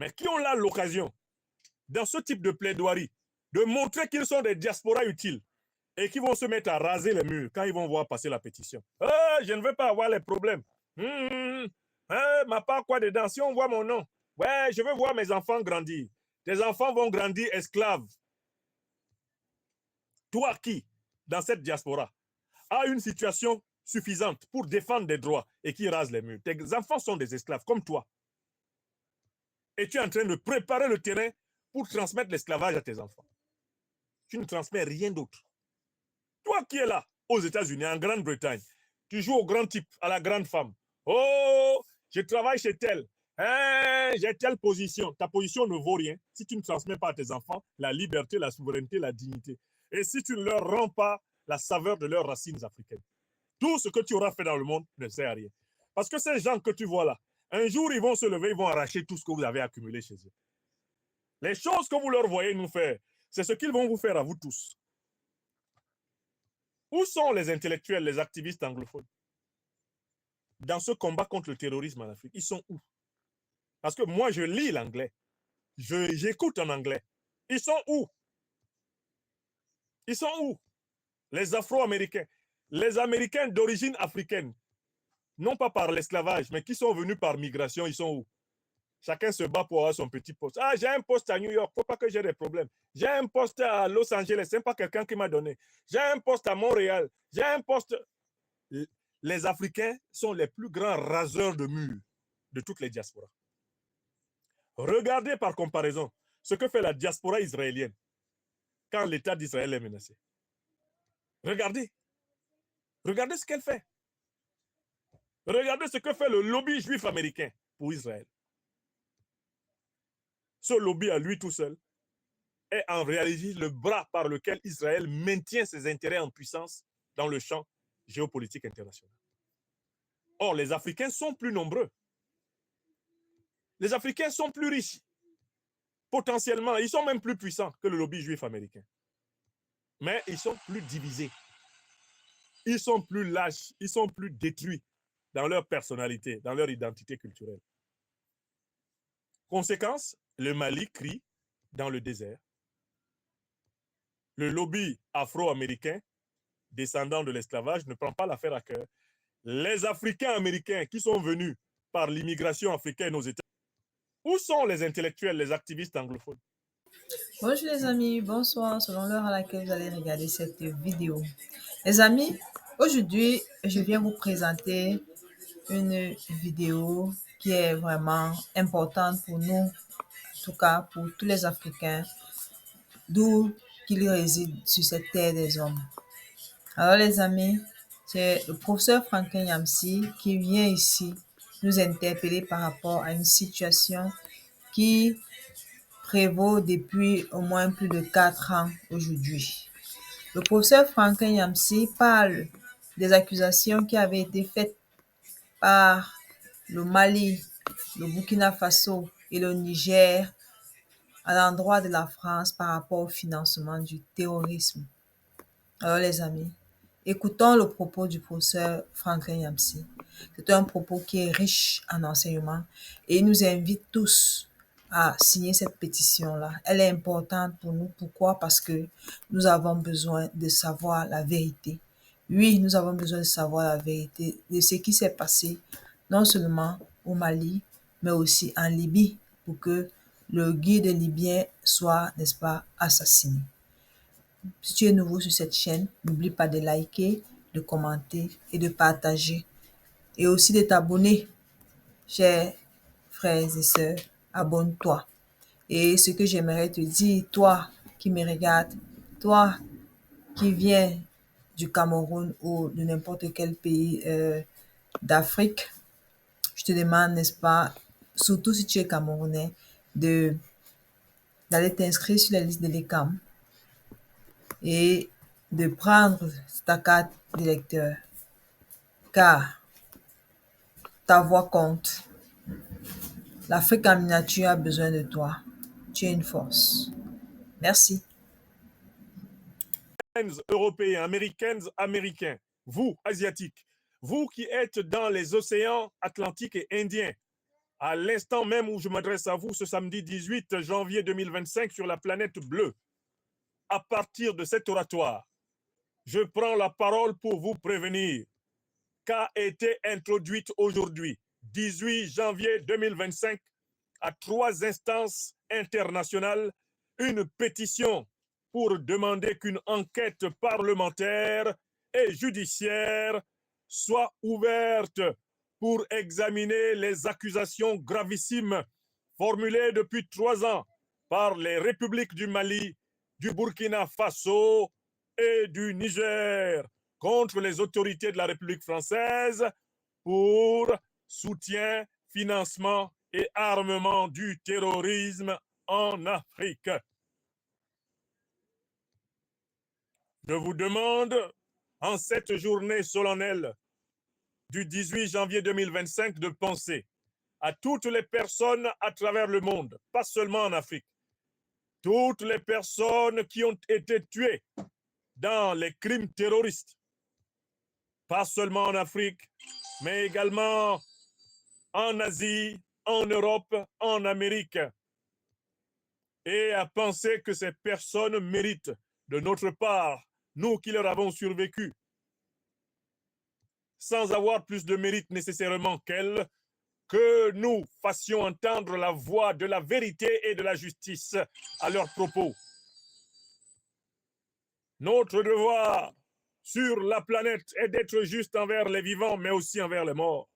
mais qui ont là l'occasion, dans ce type de plaidoirie, de montrer qu'ils sont des diasporas utiles et qui vont se mettre à raser les murs quand ils vont voir passer la pétition. Je ne veux pas avoir les problèmes. Ma part quoi dedans? Si on voit mon nom, ouais, je veux voir mes enfants grandir. Tes enfants vont grandir esclaves. Toi qui, dans cette diaspora, a une situation suffisante pour défendre des droits et qui rase les murs. Tes enfants sont des esclaves comme toi. Et tu es en train de préparer le terrain pour transmettre l'esclavage à tes enfants. Tu ne transmets rien d'autre. Toi qui es là, aux États-Unis, en Grande-Bretagne, tu joues au grand type, à la grande femme. Oh, je travaille chez tel. J'ai telle position. Ta position ne vaut rien si tu ne transmets pas à tes enfants la liberté, la souveraineté, la dignité. Et si tu ne leur rends pas la saveur de leurs racines africaines. Tout ce que tu auras fait dans le monde ne sert à rien. Parce que ces gens que tu vois là, un jour, ils vont se lever, ils vont arracher tout ce que vous avez accumulé chez eux. Les choses que vous leur voyez nous faire, c'est ce qu'ils vont vous faire à vous tous. Où sont les intellectuels, les activistes anglophones dans ce combat contre le terrorisme en Afrique? Ils sont où? Parce que moi, je lis l'anglais. J'écoute en anglais. Ils sont où? Ils sont où? Les Afro-Américains. Les Américains d'origine africaine, non pas par l'esclavage, mais qui sont venus par migration, ils sont où? Chacun se bat pour avoir son petit poste. Ah, j'ai un poste à New York, il ne faut pas que j'ai des problèmes. J'ai un poste à Los Angeles, ce n'est pas quelqu'un qui m'a donné. J'ai un poste à Montréal, j'ai un poste... Les Africains sont les plus grands raseurs de murs de toutes les diasporas. Regardez par comparaison ce que fait la diaspora israélienne quand l'État d'Israël est menacé. Regardez. Regardez ce qu'elle fait. Regardez ce que fait le lobby juif américain pour Israël. Ce lobby à lui tout seul est en réalité le bras par lequel Israël maintient ses intérêts en puissance dans le champ géopolitique international. Or, les Africains sont plus nombreux. Les Africains sont plus riches. Potentiellement, ils sont même plus puissants que le lobby juif américain. Mais ils sont plus divisés. Ils sont plus lâches, ils sont plus détruits dans leur personnalité, dans leur identité culturelle. Conséquence, le Mali crie dans le désert. Le lobby afro-américain, descendant de l'esclavage, ne prend pas l'affaire à cœur. Les Africains américains qui sont venus par l'immigration africaine aux États-Unis, où sont les intellectuels, les activistes anglophones? Bonjour les amis, bonsoir, selon l'heure à laquelle vous allez regarder cette vidéo. Les amis, aujourd'hui, je viens vous présenter une vidéo qui est vraiment importante pour nous, en tout cas pour tous les Africains, d'où qu'ils résident sur cette terre des hommes. Alors les amis, c'est le professeur Franklin Nyamsi qui vient ici nous interpeller par rapport à une situation qui prévaut depuis au moins plus de 4 ans aujourd'hui. Le professeur Franklin Nyamsi parle des accusations qui avaient été faites par le Mali, le Burkina Faso et le Niger à l'endroit de la France par rapport au financement du terrorisme. Alors les amis, écoutons le propos du professeur Franklin Nyamsi. C'est un propos qui est riche en enseignements et il nous invite tous à signer cette pétition-là. Elle est importante pour nous. Pourquoi? Parce que nous avons besoin de savoir la vérité. Oui, nous avons besoin de savoir la vérité de ce qui s'est passé, non seulement au Mali, mais aussi en Libye, pour que le guide libyen soit, n'est-ce pas, assassiné. Si tu es nouveau sur cette chaîne, n'oublie pas de liker, de commenter et de partager. Et aussi de t'abonner. Chers frères et sœurs, abonne-toi. Et ce que j'aimerais te dire, toi qui me regardes, toi qui viens du Cameroun ou de n'importe quel pays d'Afrique, je te demande, n'est-ce pas, surtout si tu es camerounais, d'aller t'inscrire sur la liste de l'ECAM et de prendre ta carte d'électeur, car ta voix compte. L'Afrique en miniature a besoin de toi. Tu es une force. Merci. Européens, américaines, américains, vous, asiatiques, vous qui êtes dans les océans Atlantique et Indien, à l'instant même où je m'adresse à vous ce samedi 18 janvier 2025 sur la planète bleue, à partir de cet oratoire, je prends la parole pour vous prévenir qu'a été introduite aujourd'hui, 18 janvier 2025, à 3 instances internationales, une pétition pour demander qu'une enquête parlementaire et judiciaire soit ouverte pour examiner les accusations gravissimes formulées depuis 3 ans par les républiques du Mali, du Burkina Faso et du Niger contre les autorités de la République française pour soutien, financement et armement du terrorisme en Afrique. Je vous demande, en cette journée solennelle du 18 janvier 2025, de penser à toutes les personnes à travers le monde, pas seulement en Afrique, toutes les personnes qui ont été tuées dans les crimes terroristes, pas seulement en Afrique, mais également en Asie, en Europe, en Amérique, et à penser que ces personnes méritent de notre part, nous qui leur avons survécu, sans avoir plus de mérite nécessairement qu'elles, que nous fassions entendre la voix de la vérité et de la justice à leurs propos. Notre devoir sur la planète est d'être juste envers les vivants, mais aussi envers les morts.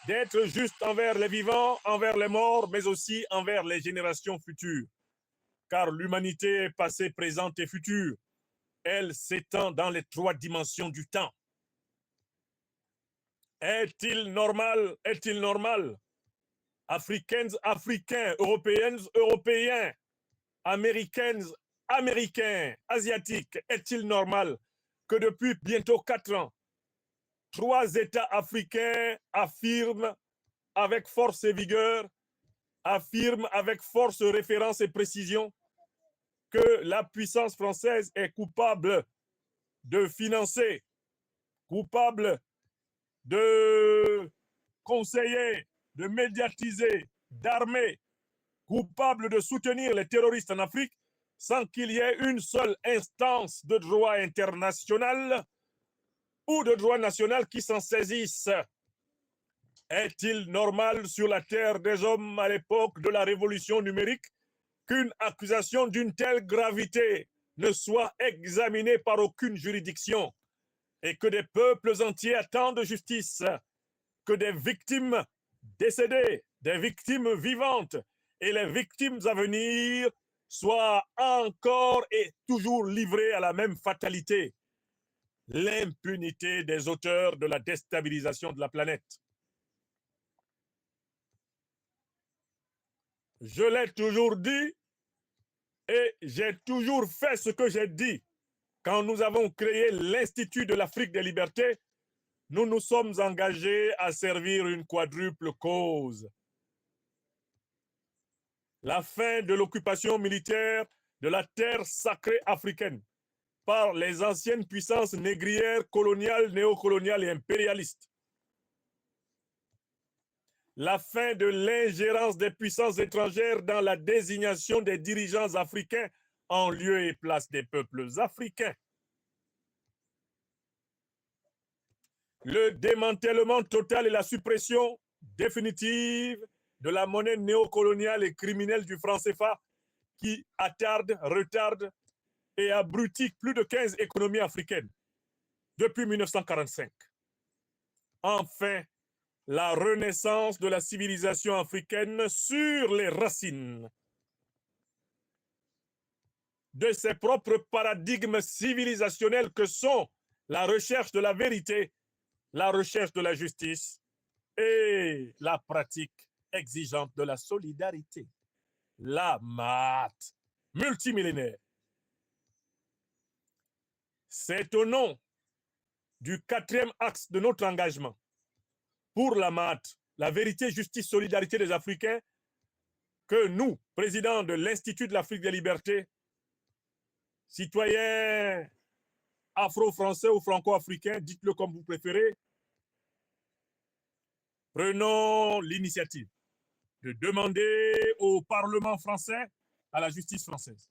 D'être juste envers les vivants, envers les morts, mais aussi envers les générations futures. Car l'humanité est passée, présente et future. Elle s'étend dans les 3 dimensions du temps. Est-il normal, Africaines, Africains, Européennes, Européens, Américaines, Américains, Asiatiques, est-il normal que depuis bientôt 4 ans, 3 États africains affirment avec force et vigueur, affirment avec force, référence et précision que la puissance française est coupable de financer, coupable de conseiller, de médiatiser, d'armer, coupable de soutenir les terroristes en Afrique sans qu'il y ait une seule instance de droit international ou de droit national qui s'en saisisse. Est-il normal sur la terre des hommes à l'époque de la révolution numérique qu'une accusation d'une telle gravité ne soit examinée par aucune juridiction et que des peuples entiers attendent justice, que des victimes décédées, des victimes vivantes et les victimes à venir soient encore et toujours livrées à la même fatalité, l'impunité des auteurs de la déstabilisation de la planète. Je l'ai toujours dit et j'ai toujours fait ce que j'ai dit. Quand nous avons créé l'Institut de l'Afrique des libertés, nous nous sommes engagés à servir une quadruple cause. La fin de l'occupation militaire de la terre sacrée africaine par les anciennes puissances négrières, coloniales, néocoloniales et impérialistes. La fin de l'ingérence des puissances étrangères dans la désignation des dirigeants africains en lieu et place des peuples africains. Le démantèlement total et la suppression définitive de la monnaie néocoloniale et criminelle du franc CFA qui attarde, retarde et abrutit plus de 15 économies africaines depuis 1945. Enfin, la renaissance de la civilisation africaine sur les racines de ses propres paradigmes civilisationnels que sont la recherche de la vérité, la recherche de la justice et la pratique exigeante de la solidarité. La maths multimillénaire. C'est au nom du 4e axe de notre engagement pour la maths, la vérité, justice, solidarité des Africains, que nous, présidents de l'Institut de l'Afrique des libertés, citoyens afro-français ou franco-africains, dites-le comme vous préférez, prenons l'initiative de demander au Parlement français à la justice française,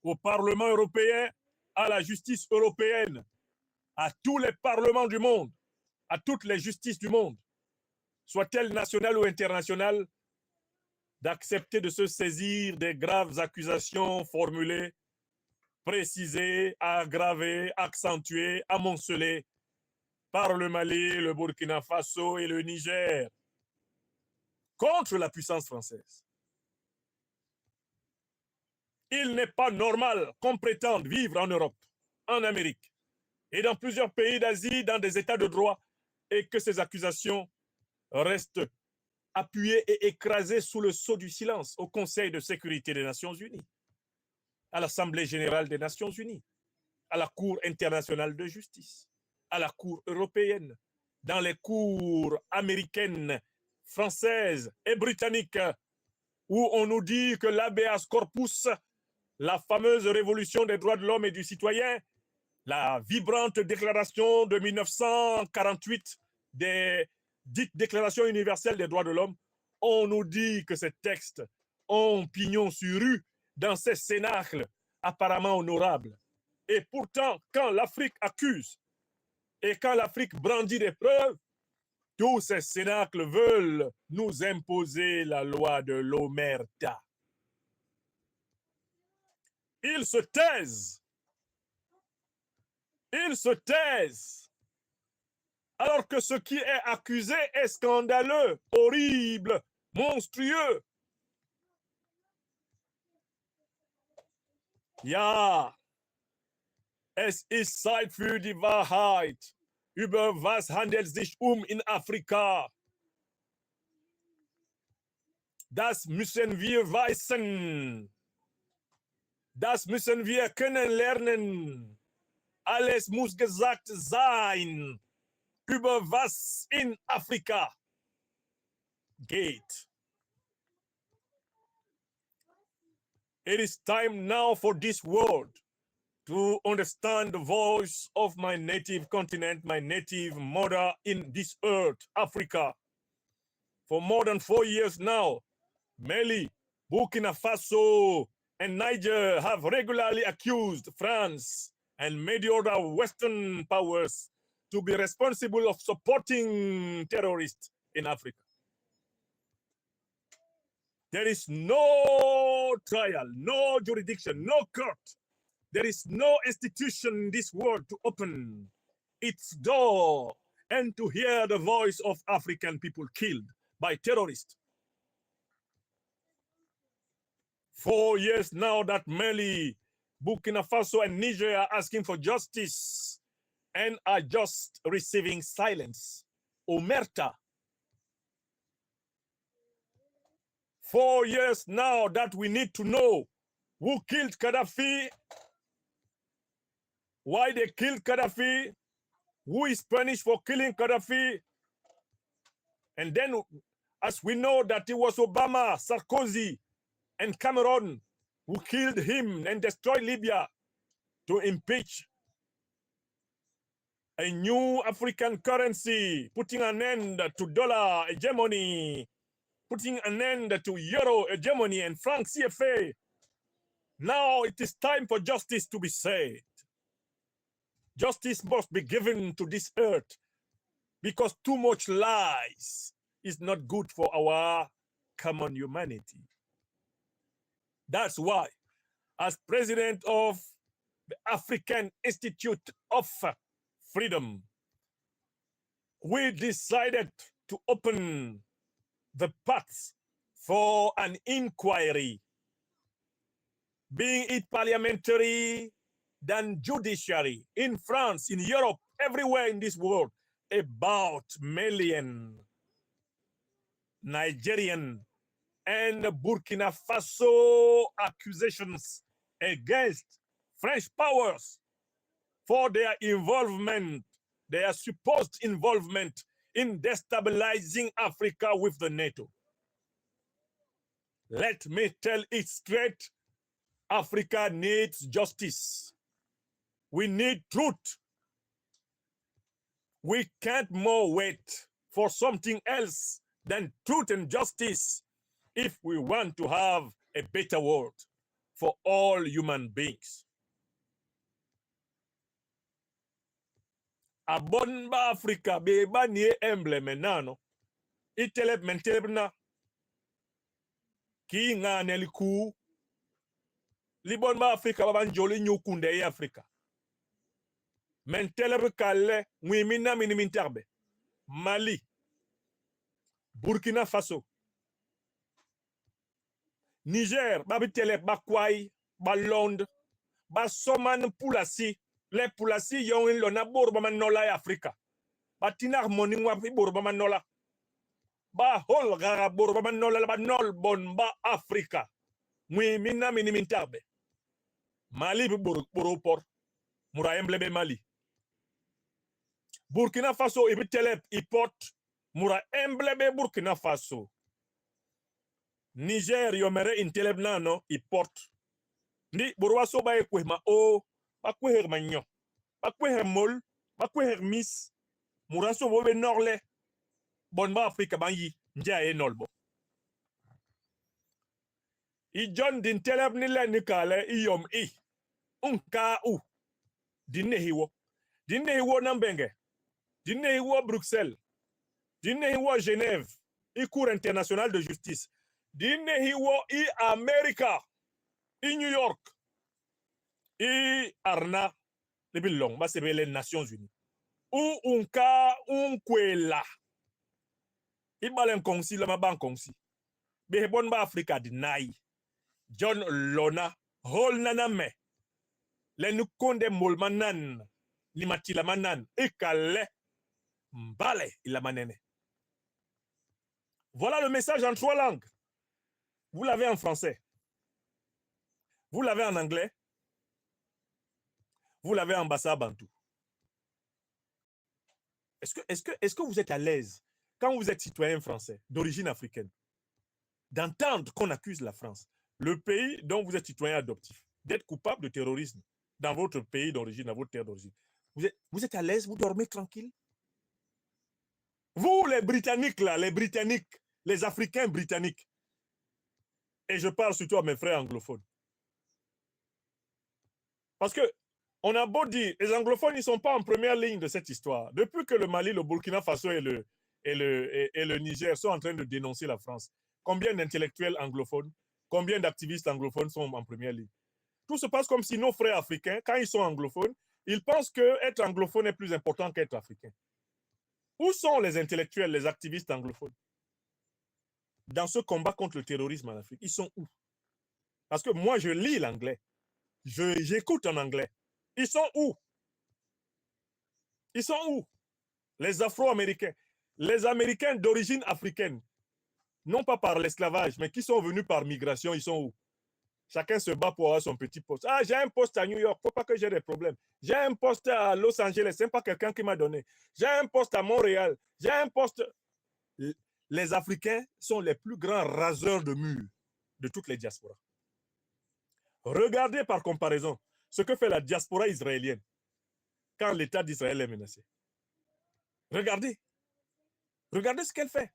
au Parlement européen à la justice européenne, à tous les parlements du monde, à toutes les justices du monde, soient-elles nationales ou internationales, d'accepter de se saisir des graves accusations formulées, précisées, aggravées, accentuées, amoncelées par le Mali, le Burkina Faso et le Niger contre la puissance française. Il n'est pas normal qu'on prétende vivre en Europe, en Amérique et dans plusieurs pays d'Asie, dans des états de droit, et que ces accusations restent appuyées et écrasées sous le sceau du silence au Conseil de sécurité des Nations Unies, à l'Assemblée générale des Nations Unies, à la Cour internationale de justice, à la Cour européenne, dans les cours américaines, françaises et britanniques, où on nous dit que l'habeas corpus, la fameuse révolution des droits de l'homme et du citoyen, la vibrante déclaration de 1948 des dites déclarations universelles des droits de l'homme, on nous dit que ces textes ont pignon sur rue dans ces cénacles apparemment honorables. Et pourtant, quand l'Afrique accuse et quand l'Afrique brandit des preuves, tous ces cénacles veulent nous imposer la loi de l'omerta. Ils se taisent. Ils se taisent. Alors que ce qui est accusé est scandaleux, horrible, monstrueux. Ja, es ist Zeit für die Wahrheit. Über was handelt es sich in Afrika? Das müssen wir wissen. Das müssen wir kennenlernen. Alles muss gesagt sein, über was in Afrika geht. It is time now for this world to understand the voice of my native continent, my native mother in this earth, Africa. For more than 4 years now, Mali, Burkina Faso, and Niger have regularly accused France and many other Western powers to be responsible of supporting terrorists in Africa. There is no trial, no jurisdiction, no court. There is no institution in this world to open its door and to hear the voice of African people killed by terrorists. 4 years now that Mali, Burkina Faso, and Niger are asking for justice and are just receiving silence. Omerta. 4 years now that we need to know who killed Gaddafi, why they killed Gaddafi, who is punished for killing Gaddafi. And then, as we know that it was Obama, Sarkozy, and Cameron who killed him and destroyed Libya to impeach a new African currency, putting an end to dollar hegemony, putting an end to euro hegemony and franc CFA. Now it is time for justice to be said. Justice must be given to this earth because too much lies is not good for our common humanity. That's why, as president of the African Institute of Freedom, we decided to open the paths for an inquiry, being it parliamentary than judiciary, in France, in Europe, everywhere in this world, about Malian, Nigerian, and Burkina Faso accusations against French powers for their involvement, their supposed involvement in destabilizing Africa with the NATO. Let me tell it straight, Africa needs justice. We need truth. We can't more wait for something else than truth and justice if we want to have a better world for all human beings. A bon ba Africa be ba nie embleme nano itelep mentelebna ki ngane liku li bon ba Africa ba banjoli nyukunde e Africa menteleb kale mwimina miniminterbe Mali, Burkina Faso, Niger, Babitele, Bakwai, Balonde, Basoman Pulasi, les Pulasi yon lona Bourbaman Nola Afrika. Batinar Moningwa Bourbaman Nola. Ba hol gara Bourbaman Nola, ba nol bon ba Afrika. Mwi mina minimintabe. Mali Boropor, Mura embleme Mali. Burkina Faso ibitelep ipot mura embleme Burkina Faso. Niger yomere intelep nano ipot. Ndi burwaso ba ekwe ma o ba kweher manyo. Ba kweher mol, ba kweher mis. Muraso bobe norle. Bon ba Afrika banyi nja e nolbo. I John din telep ni le nikale i yom i. Unka u. Dinne hiwo. Dinne hiwo nambenge. Dinne hiwo Bruxelles. Dinne hiwo Genève. I Cour internationale de justice. Dinne hiwo i America. I New York. I Arna. Lebilong. Ba sebe les Nations Unies. Ou unka unkwela. I balen kongsi la maban kongsi. Be bon ba Africa deny. John Lona. Hol naname. Le nukonde molmanan. Ni matila manan. Ikale. Mbale il a manene. Voilà le message en 3 langues. Vous l'avez en français. Vous l'avez en anglais. Vous l'avez en bassa bantou. Est-ce que vous êtes à l'aise quand vous êtes citoyen français d'origine africaine d'entendre qu'on accuse la France, le pays dont vous êtes citoyen adoptif, d'être coupable de terrorisme dans votre pays d'origine, dans votre terre d'origine? Vous êtes à l'aise, vous dormez tranquille? Vous, les Britanniques, là, les Britanniques, les Africains britanniques, et je parle surtout à mes frères anglophones. Parce que, on a beau dire, les anglophones, ils ne sont pas en première ligne de cette histoire. Depuis que le Mali, le Burkina Faso et le Niger sont en train de dénoncer la France, combien d'intellectuels anglophones, combien d'activistes anglophones sont en première ligne? Tout se passe comme si nos frères africains, quand ils sont anglophones, ils pensent qu'être anglophone est plus important qu'être africain. Où sont les intellectuels, les activistes anglophones dans ce combat contre le terrorisme en Afrique? Ils sont où? Parce que moi, je lis l'anglais. J'écoute en anglais. Ils sont où? Ils sont où? Les Afro-Américains. Les Américains d'origine africaine. Non pas par l'esclavage, mais qui sont venus par migration, ils sont où? Chacun se bat pour avoir son petit poste. Ah, j'ai un poste à New York, il ne faut pas que j'ai des problèmes. J'ai un poste à Los Angeles, ce n'est pas quelqu'un qui m'a donné. J'ai un poste à Montréal. J'ai un poste... Les Africains sont les plus grands raseurs de murs de toutes les diasporas. Regardez par comparaison ce que fait la diaspora israélienne quand l'État d'Israël est menacé. Regardez. Regardez ce qu'elle fait.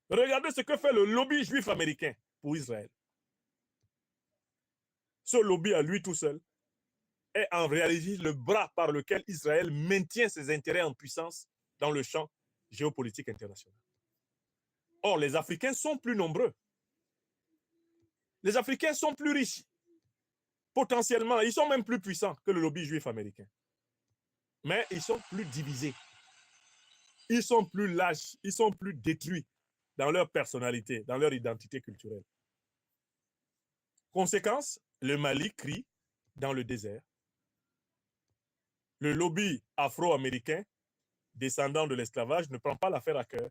Regardez ce que fait le lobby juif américain pour Israël. Ce lobby à lui tout seul est en réalité le bras par lequel Israël maintient ses intérêts en puissance dans le champ géopolitique international. Or, les Africains sont plus nombreux. Les Africains sont plus riches. Potentiellement, ils sont même plus puissants que le lobby juif américain. Mais ils sont plus divisés. Ils sont plus lâches. Ils sont plus détruits dans leur personnalité, dans leur identité culturelle. Conséquence, le Mali crie dans le désert. Le lobby afro-américain, descendant de l'esclavage, ne prend pas l'affaire à cœur.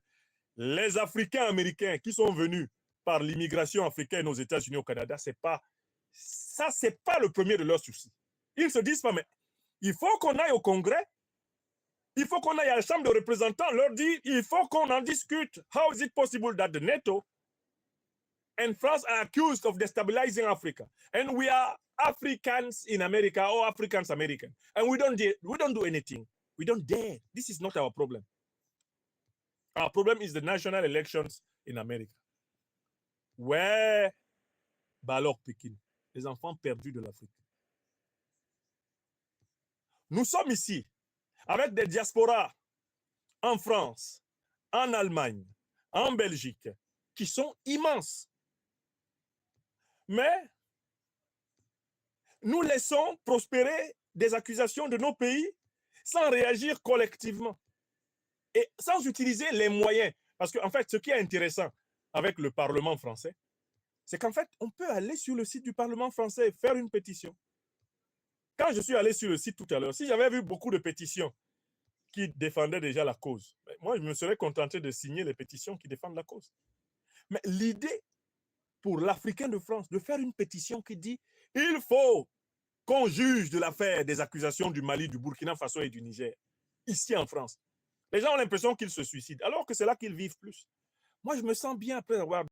Les Africains américains qui sont venus par l'immigration africaine aux États-Unis, au Canada, c'est pas le premier de leurs soucis. Ils se disent pas, mais il faut qu'on aille au Congrès, il faut qu'on aille à la Chambre de représentants, leur dire, il faut qu'on en discute. How is it possible that the NATO and France are accused of destabilizing Africa, and we are Africans in America or Africans American, and we don't do anything. We don't dare. This is not our problem. Our problem is the national elections in America. Ouais, bah alors Pékin, les enfants perdus de l'Afrique. Nous sommes ici avec des diasporas en France, en Allemagne, en Belgique, qui sont immenses. Mais nous laissons prospérer des accusations de nos pays sans réagir collectivement et sans utiliser les moyens. Parce qu'en fait, ce qui est intéressant avec le Parlement français, c'est qu'en fait, on peut aller sur le site du Parlement français et faire une pétition. Quand je suis allé sur le site tout à l'heure, si j'avais vu beaucoup de pétitions qui défendaient déjà la cause, moi, je me serais contenté de signer les pétitions qui défendent la cause. Mais l'idée pour l'Africain de France de faire une pétition qui dit « Il faut qu'on juge de l'affaire des accusations du Mali, du Burkina Faso et du Niger, ici en France », les gens ont l'impression qu'ils se suicident, alors que c'est là qu'ils vivent plus. Moi, je me sens bien après avoir